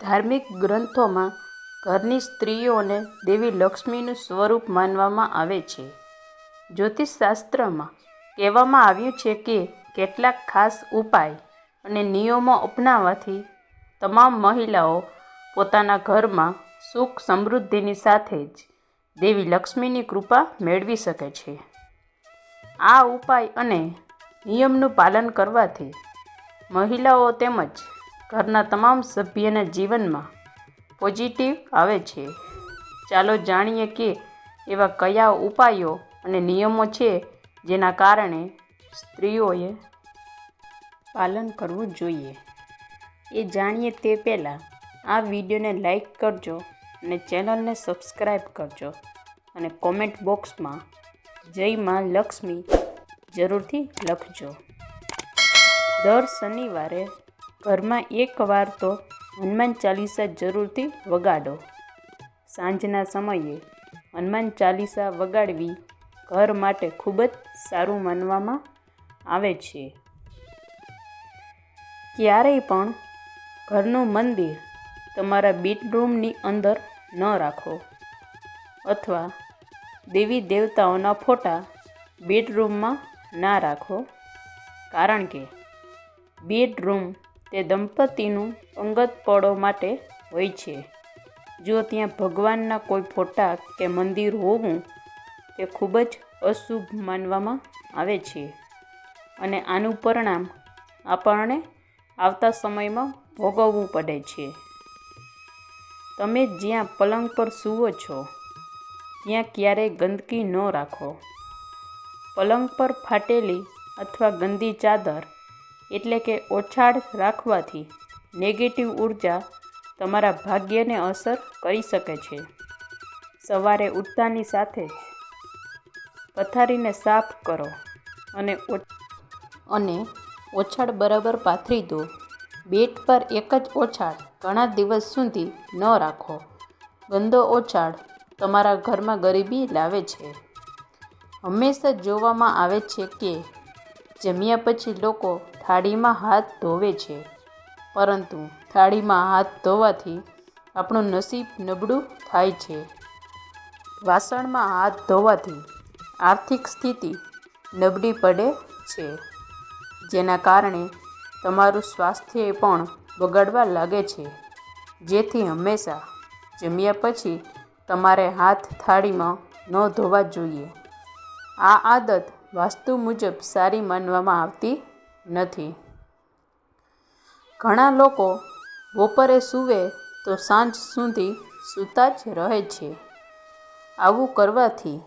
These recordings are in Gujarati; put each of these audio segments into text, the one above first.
ધાર્મિક ગ્રંથોમાં ઘરની સ્ત્રીઓને દેવી લક્ષ્મીનું સ્વરૂપ માનવામાં આવે છે. જ્યોતિષશાસ્ત્રમાં કહેવામાં આવ્યું છે કે કેટલાક ખાસ ઉપાય અને નિયમો અપનાવવાથી તમામ મહિલાઓ પોતાના ઘરમાં સુખ સમૃદ્ધિની સાથે જ દેવી લક્ષ્મીની કૃપા મેળવી શકે છે. આ ઉપાય અને નિયમનું પાલન કરવાથી મહિલાઓ તેમજ ઘરના તમામ સભ્યના જીવનમાં પોઝિટિવ આવે છે. ચાલો જાણીએ કે એવા કયા ઉપાયો અને નિયમો છે જેના કારણે સ્ત્રીઓએ પાલન કરવું જોઈએ. એ જાણીએ તે પહેલાં આ વિડીયોને લાઈક કરજો અને ચેનલને સબસ્ક્રાઈબ કરજો અને કોમેન્ટ બોક્સમાં જય માં લક્ષ્મી જરૂરથી લખજો. દર શનિવારે ઘરમાં એકવાર તો હનુમાન ચાલીસા જરૂરથી વગાડો. સાંજના સમયે હનુમાન ચાલીસા વગાડવી ઘર માટે ખૂબ જ સારું માનવામાં આવે છે. ક્યારેય પણ ઘરનું મંદિર તમારા બેડરૂમની અંદર ન રાખો અથવા દેવી દેવતાઓના ફોટા બેડરૂમમાં ના રાખો, કારણ કે બેડરૂમ તે દંપતીનું અંગત પળો માટે હોય છે. જો ત્યાં ભગવાનના કોઈ ફોટા કે મંદિર હોવું તે ખૂબ જ અશુભ માનવામાં આવે છે અને આનું પરિણામ આપણને આવતા સમયમાં ભોગવવું પડે છે. તમે જ્યાં પલંગ પર સૂવો છો ત્યાં ક્યારેય ગંદકી ન રાખો. પલંગ પર ફાટેલી અથવા ગંદી ચાદર એટલે કે ઓછાડ રાખવાથી નેગેટિવ ઉર્જા તમારા ભાગ્યને અસર કરી શકે છે. સવારે ઉઠતાની સાથે જ પથારીને સાફ કરો અને ઓછાડ બરાબર પાથરી દો. બેડ પર એક જ ઓછાડ ઘણા દિવસ સુધી ન રાખો. ગંદો ઓછાડ તમારા ઘરમાં ગરીબી લાવે છે. હંમેશા જોવામાં આવે છે કે જમ્યા પછી લોકો થાળીમાં હાથ ધોવે છે, પરંતુ થાળીમાં હાથ ધોવાથી આપણું નસીબ નબળું થાય છે. વાસણમાં હાથ ધોવાથી આર્થિક સ્થિતિ નબળી પડે છે, જેના કારણે તમારું સ્વાસ્થ્ય પણ બગડવા લાગે છે. જેથી હંમેશા જમ્યા પછી તમારે હાથ થાળીમાં ન ધોવા જોઈએ. આ આદત વાસ્તુ મુજબ સારી માનવામાં આવતી નથી. ઘણા લોકો બપોરે સૂવે તો સાંજ સુધી સૂતા જ રહે છે. આવું કરવાથી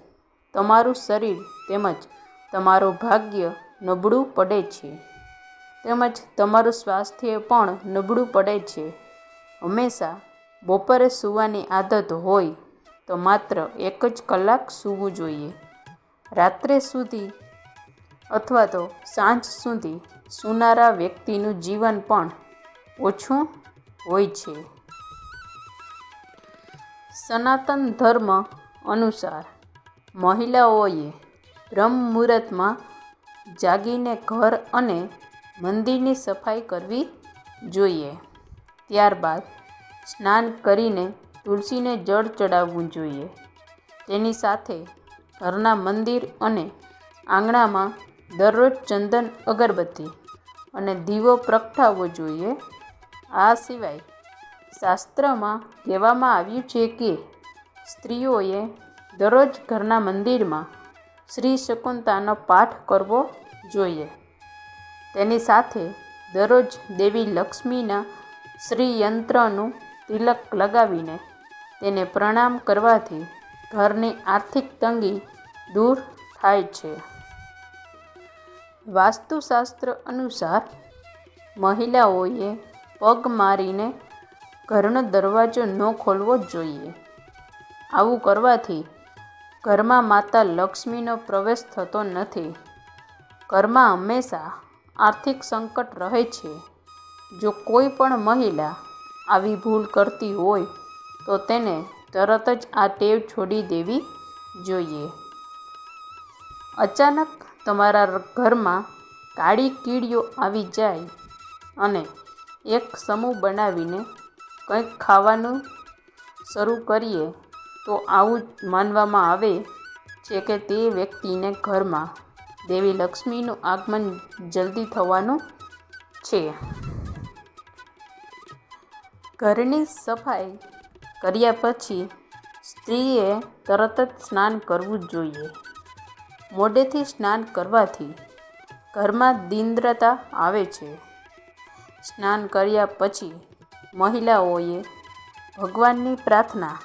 તમારું શરીર તેમજ તમારું ભાગ્ય નબળું પડે છે, તેમજ તમારું સ્વાસ્થ્ય પણ નબળું પડે છે. હંમેશા બપોરે સૂવાની આદત હોય તો માત્ર 1 જ કલાક સૂવું જોઈએ. રાત્રે સુધી અથવા તો સાંજ સુધી સૂનારા વ્યક્તિનું જીવન પણ ઓછું હોય છે. સનાતન ધર્મ અનુસાર મહિલાઓએ બ્રહ્મ મુહૂર્તમાં જાગીને ઘર અને મંદિરની સફાઈ કરવી જોઈએ. ત્યારબાદ સ્નાન કરીને તુલસીને જળ ચડાવવું જોઈએ. તેની સાથે ઘરના મંદિર અને આંગણામાં દરરોજ ચંદન અગરબત્તી અને દીવો પ્રગટાવવો જોઈએ. આ સિવાય શાસ્ત્રમાં કહેવામાં આવ્યું છે કે સ્ત્રીઓએ દરરોજ ઘરના મંદિરમાં શ્રી શકુંતલાનો પાઠ કરવો જોઈએ. તેની સાથે દરરોજ દેવી લક્ષ્મીના શ્રી યંત્રનું તિલક લગાવીને તેને પ્રણામ કરવાથી ઘરની આર્થિક તંગી દૂર થાય છે. વાસ્તુશાસ્ત્ર અનુસાર મહિલાઓએ પગ મારીને ઘરનો દરવાજો ન ખોલવો જોઈએ. આવું કરવાથી ઘરમાં માતા લક્ષ્મીનો પ્રવેશ થતો નથી. ઘરમાં હંમેશા આર્થિક સંકટ રહે છે. જો કોઈ પણ મહિલા આવી ભૂલ કરતી હોય તો તેને તરત જ આ ટેવ છોડી દેવી જોઈએ. અચાનક તમારા ઘરમાં કાળી કીડીઓ આવી જાય અને એક સમૂહ બનાવીને કંઈક ખાવાનું શરૂ કરીએ તો આવું માનવામાં આવે છે કે તે વ્યક્તિને ઘરમાં દેવી લક્ષ્મીનું આગમન જલ્દી થવાનું છે. ઘરની સફાઈ કર્યા પછી સ્ત્રીએ તરત જ સ્નાન કરવું જોઈએ. મોડેથી સ્નાન કરવાથી ઘરમાં દીન્દ્રતા આવે છે. સ્નાન કર્યા પછી મહિલાઓએ ભગવાનની પ્રાર્થના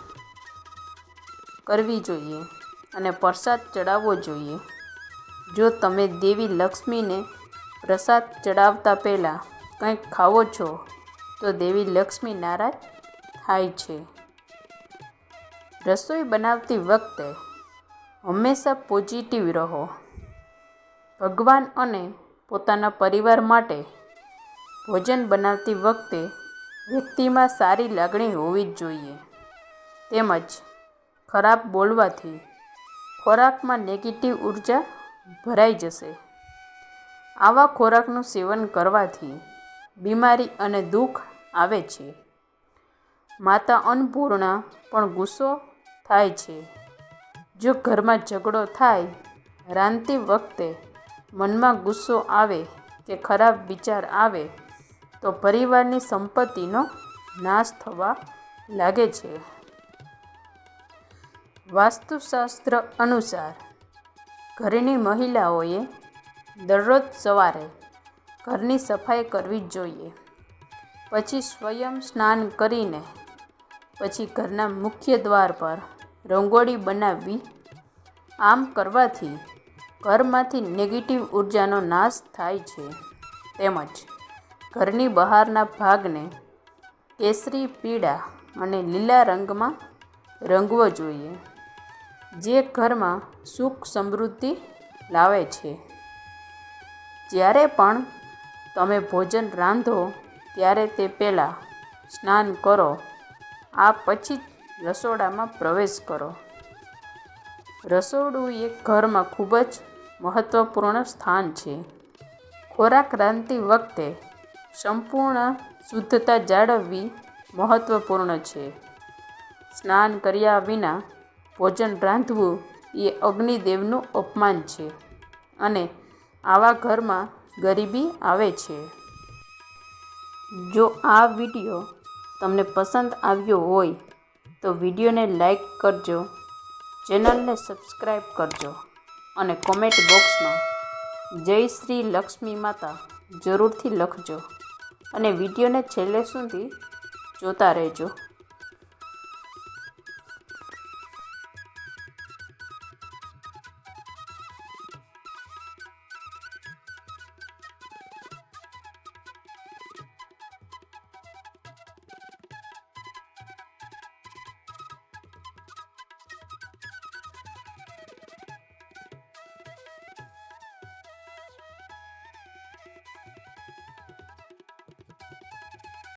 કરવી જોઈએ અને પ્રસાદ ચડાવવો જોઈએ. જો તમે દેવી લક્ષ્મીને પ્રસાદ ચડાવતા પહેલાં કંઈક ખાવો છો તો દેવી લક્ષ્મી નારાજ થાય છે. રસોઈ બનાવતી વખતે હંમેશા પોઝિટિવ રહો. ભગવાન અને પોતાના પરિવાર માટે ભોજન બનાવતી વખતે વ્યક્તિમાં સારી લાગણી હોવી જ જોઈએ. તેમજ ખરાબ બોલવાથી ખોરાકમાં નેગેટિવ ઉર્જા ભરાઈ જશે. આવા ખોરાકનું સેવન કરવાથી બીમારી અને દુઃખ આવે છે. માતા અન્નપૂર્ણા પણ ગુસ્સો થાય છે. જો ઘરમાં ઝઘડો થાય, રાંધતી વખતે મનમાં ગુસ્સો આવે કે ખરાબ વિચાર આવે તો પરિવારની સંપત્તિનો નાશ થવા લાગે છે. વાસ્તુશાસ્ત્ર અનુસાર ઘરની મહિલાઓએ દરરોજ સવારે ઘરની સફાઈ કરવી જોઈએ. પછી સ્વયં સ્નાન કરીને પછી ઘરના મુખ્ય દ્વાર પર રંગોળી બનાવવી. આમ કરવાથી ઘરમાંથી નેગેટિવ ઉર્જાનો નાશ થાય છે. તેમજ ઘરની બહારના ભાગને કેસરી, પીળા અને લીલા રંગમાં રંગવો જોઈએ, જે ઘરમાં સુખ સમૃદ્ધિ લાવે છે. જ્યારે પણ તમે ભોજન રાંધો ત્યારે તે પહેલાં સ્નાન કરો. આ પછી જ રસોડામાં પ્રવેશ કરો. રસોડું એ ઘરમાં ખૂબ જ મહત્વપૂર્ણ સ્થાન છે. ખોરાક રાંધતી વખતે સંપૂર્ણ શુદ્ધતા જાળવવી મહત્વપૂર્ણ છે. સ્નાન કર્યા વિના ભોજન રાંધવું એ અગ્નિદેવનું અપમાન છે અને આવા ઘરમાં ગરીબી આવે છે. જો આ વિડીયો તમને પસંદ આવ્યો હોય તો વિડીયોને લાઈક કરજો, ચેનલને સબસ્ક્રાઈબ કરજો અને કોમેન્ટ બોક્સમાં જય શ્રી લક્ષ્મી માતા જરૂરથી લખજો અને વિડીયોને છેલ્લે સુધી જોતા રહેજો.